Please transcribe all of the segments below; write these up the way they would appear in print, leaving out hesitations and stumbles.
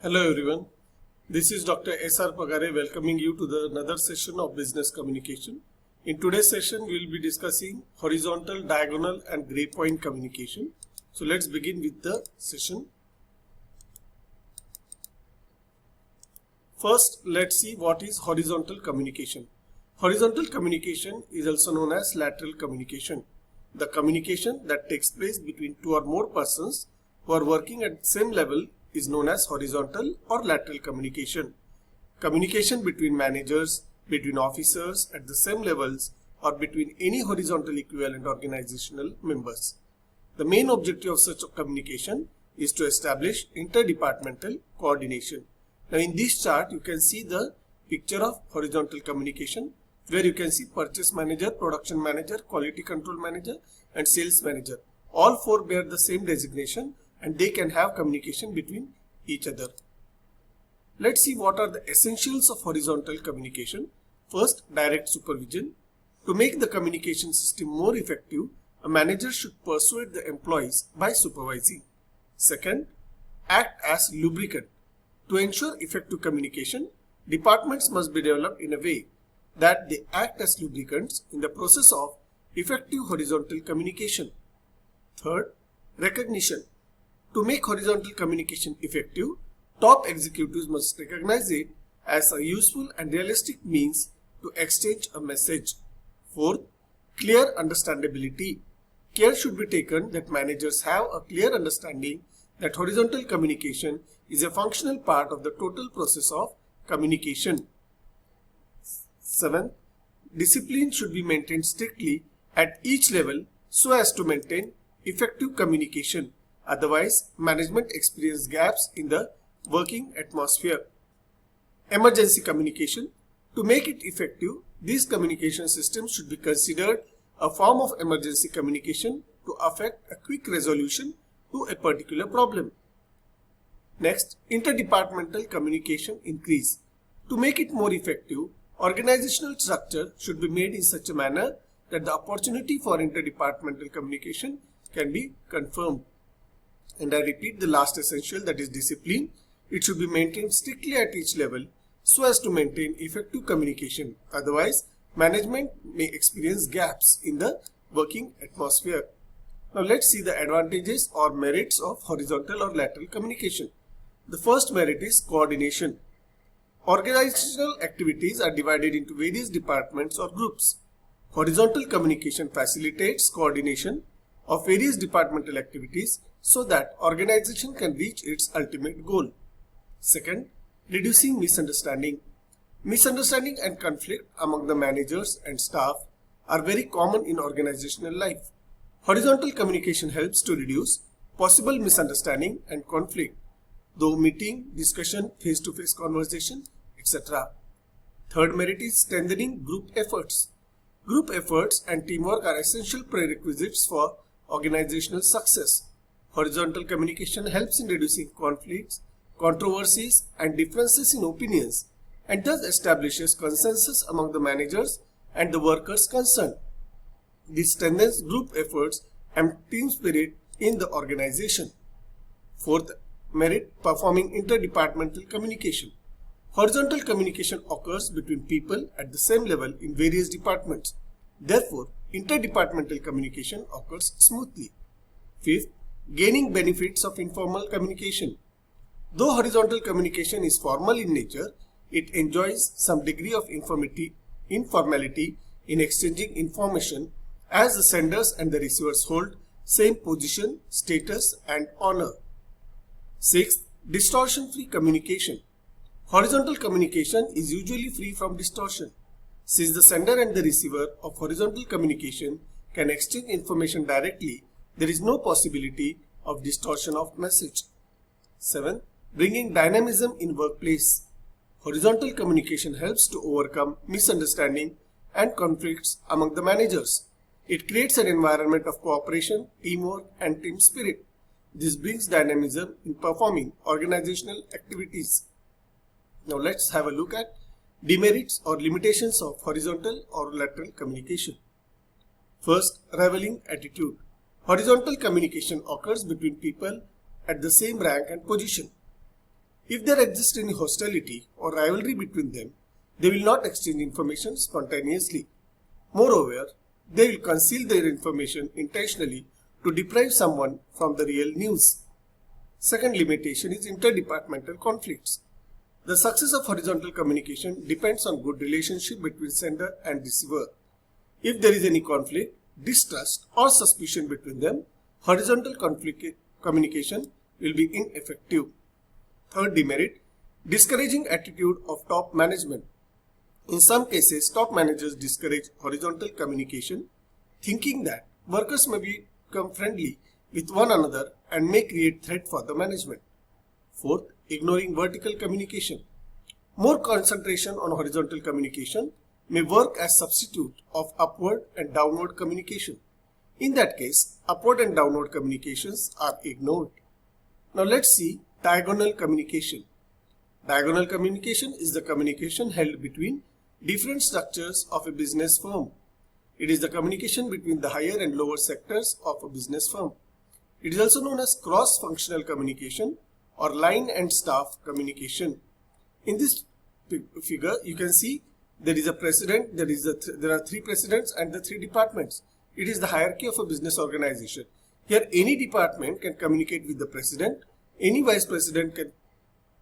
Hello everyone, this is Dr. S.R. Pagare welcoming you to another session of business communication. In today's session, we will be discussing horizontal, diagonal and gray point communication. So let's begin with the session. First, let's see what is horizontal communication. Horizontal communication is also known as lateral communication. The communication that takes place between two or more persons who are working at the same level is known as horizontal or lateral communication. Communication between managers, between officers at the same levels, or between any horizontal equivalent organizational members. The main objective of such a communication is to establish interdepartmental coordination. Now in this chart you can see the picture of horizontal communication where you can see purchase manager, production manager, quality control manager and sales manager. All four bear the same designation and they can have communication between each other. Let's see what are the essentials of horizontal communication. First, direct supervision. To make the communication system more effective, a manager should persuade the employees by supervising. Second, act as lubricant. To ensure effective communication, departments must be developed in a way that they act as lubricants in the process of effective horizontal communication. Third, recognition. To make horizontal communication effective, top executives must recognize it as a useful and realistic means to exchange a message. Fourth, clear understandability. Care should be taken that managers have a clear understanding that horizontal communication is a functional part of the total process of communication. Seventh, discipline should be maintained strictly at each level so as to maintain effective communication. Otherwise, management experiences gaps in the working atmosphere. Emergency communication. To make it effective, these communication systems should be considered a form of emergency communication to effect a quick resolution to a particular problem. Next, interdepartmental communication increase. To make it more effective, organizational structure should be made in such a manner that the opportunity for interdepartmental communication can be confirmed. And I repeat the last essential, that is discipline. It should be maintained strictly at each level so as to maintain effective communication. Otherwise, management may experience gaps in the working atmosphere. Now let's see the advantages or merits of horizontal or lateral communication. The first merit is coordination. Organizational activities are divided into various departments or groups. Horizontal communication facilitates coordination of various departmental activities so that organization can reach its ultimate goal. Second, reducing misunderstanding. Misunderstanding and conflict among the managers and staff are very common in organizational life. Horizontal communication helps to reduce possible misunderstanding and conflict, though meeting, discussion, face-to-face conversation, etc. Third merit is strengthening group efforts. Group efforts and teamwork are essential prerequisites for organizational success. Horizontal communication helps in reducing conflicts, controversies and differences in opinions and thus establishes consensus among the managers and the workers concerned. This strengthens group efforts and team spirit in the organization. Fourth merit, performing interdepartmental communication. Horizontal communication occurs between people at the same level in various departments. Therefore, interdepartmental communication occurs smoothly. Fifth, gaining benefits of informal communication. Though horizontal communication is formal in nature, it enjoys some degree of informality in exchanging information as the senders and the receivers hold same position, status and honor. Sixth, distortion-free communication. Horizontal communication is usually free from distortion. Since the sender and the receiver of horizontal communication can exchange information directly, there is no possibility of distortion of message. 7. Bringing dynamism in workplace. Horizontal communication helps to overcome misunderstanding and conflicts among the managers. It creates an environment of cooperation, teamwork and team spirit. This brings dynamism in performing organizational activities. Now let's have a look at demerits or limitations of horizontal or lateral communication. First, rivaling attitude. Horizontal communication occurs between people at the same rank and position. If there exists any hostility or rivalry between them, they will not exchange information spontaneously. Moreover, they will conceal their information intentionally to deprive someone from the real news. Second limitation is interdepartmental conflicts. The success of horizontal communication depends on good relationship between sender and receiver. If there is any conflict, distrust or suspicion between them, horizontal communication will be ineffective. Third demerit, discouraging attitude of top management. In some cases, top managers discourage horizontal communication, thinking that workers may become friendly with one another and may create threat for the management. Fourth, ignoring vertical communication. More concentration on horizontal communication may work as substitute of upward and downward communication. In that case, upward and downward communications are ignored. Now let's see diagonal communication. Diagonal communication is the communication held between different structures of a business firm. It is the communication between the higher and lower sectors of a business firm. It is also known as cross-functional communication or line and staff communication. In this figure, you can see there is a president, there are three presidents and the three departments. It is the hierarchy of a business organization. Here, any department can communicate with the president, any vice president can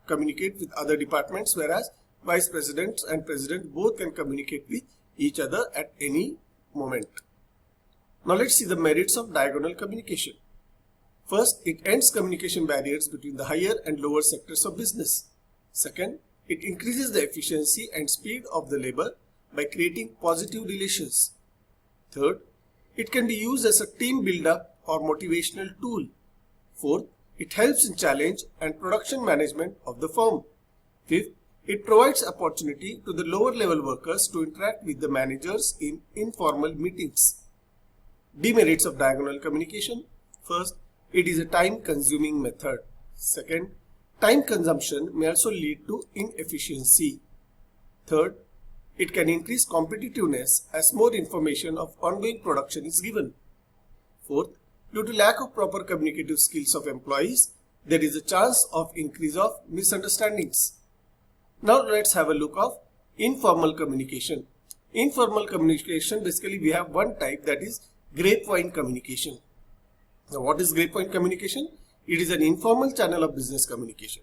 communicate with other departments, whereas vice presidents and president both can communicate with each other at any moment. Now let's see the merits of diagonal communication. First, it ends communication barriers between the higher and lower sectors of business. Second, it increases the efficiency and speed of the labor by creating positive relations. Third, it can be used as a team build-up or motivational tool. Fourth, it helps in challenge and production management of the firm. Fifth, it provides opportunity to the lower level workers to interact with the managers in informal meetings. Demerits of diagonal communication. First, it is a time-consuming method. Second, time consumption may also lead to inefficiency. Third, it can increase competitiveness as more information of ongoing production is given. Fourth, due to lack of proper communicative skills of employees, there is a chance of increase of misunderstandings. Now let's have a look of informal communication. Informal communication, basically we have one type, that is grapevine communication. Now what is grapevine communication? It is an informal channel of business communication.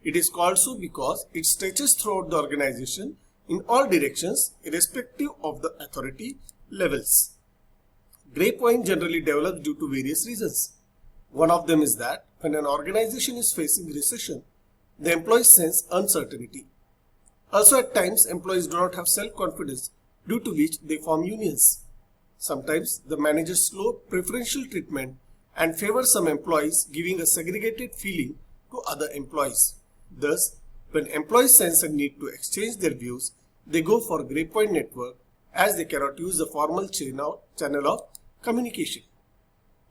It is called so because it stretches throughout the organization in all directions irrespective of the authority levels. Grapevine generally develops due to various reasons. One of them is that when an organization is facing recession, the employees sense uncertainty. Also at times, employees do not have self-confidence, due to which they form unions. Sometimes the managers slow preferential treatment and favor some employees, giving a segregated feeling to other employees. Thus, when employees sense a need to exchange their views, they go for grapevine network as they cannot use the formal channel of communication.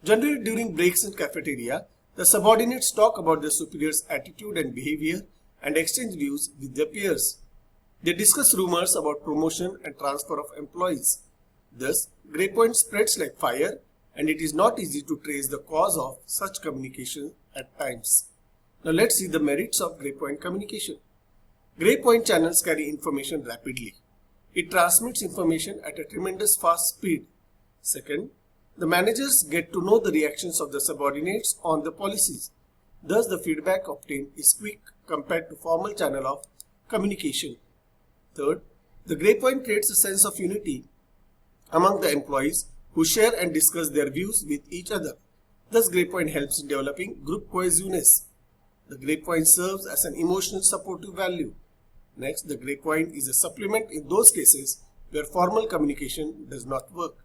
Generally during breaks in cafeteria, the subordinates talk about their superiors' attitude and behavior and exchange views with their peers. They discuss rumors about promotion and transfer of employees. Thus, grapevine spreads like fire, and it is not easy to trace the cause of such communication at times. Now let's see the merits of grapevine communication. Grapevine channels carry information rapidly. It transmits information at a tremendous fast speed. Second, the managers get to know the reactions of the subordinates on the policies. Thus, the feedback obtained is quick compared to formal channel of communication. Third, the grapevine creates a sense of unity among the employees who share and discuss their views with each other. Thus, grapevine helps in developing group cohesiveness. The grapevine serves as an emotional supportive value. Next, the grapevine is a supplement in those cases where formal communication does not work.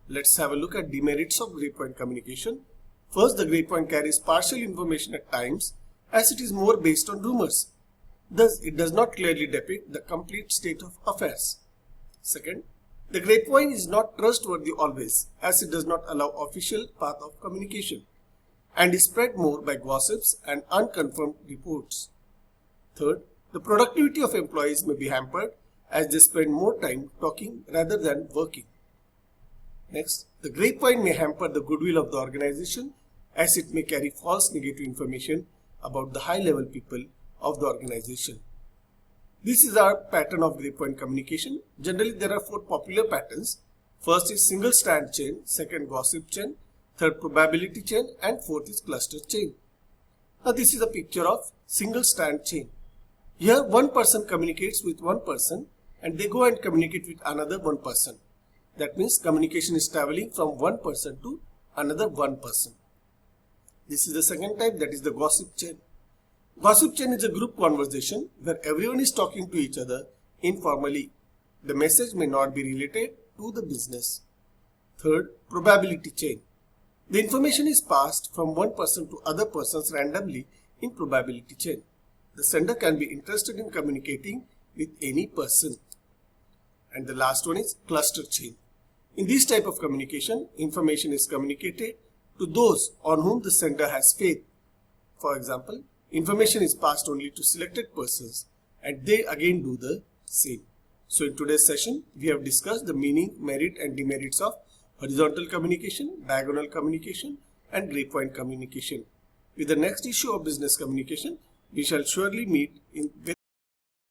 Let's have a look at demerits of grapevine communication. First, the grapevine carries partial information at times as it is more based on rumors. Thus, it does not clearly depict the complete state of affairs. Second, the grapevine is not trustworthy always as it does not allow official path of communication and is spread more by gossips and unconfirmed reports. Third, the productivity of employees may be hampered as they spend more time talking rather than working. Next, the grapevine may hamper the goodwill of the organization as it may carry false negative information about the high-level people of the organization. This is our pattern of grapevine communication. Generally, there are 4 popular patterns. First is single strand chain, second gossip chain, third probability chain, and fourth is cluster chain. Now this is a picture of single strand chain. Here one person communicates with one person and they go and communicate with another one person. That means communication is traveling from one person to another one person. This is the second type, that is the gossip chain. Gossip chain is a group conversation where everyone is talking to each other informally. The message may not be related to the business. Third, probability chain. The information is passed from one person to other persons randomly in probability chain. The sender can be interested in communicating with any person. And the last one is cluster chain. In this type of communication, information is communicated to those on whom the sender has faith. For example, information is passed only to selected persons and they again do the same. So in today's session, we have discussed the meaning, merit and demerits of horizontal communication, diagonal communication and grapevine communication. With the next issue of business communication, we shall surely meet in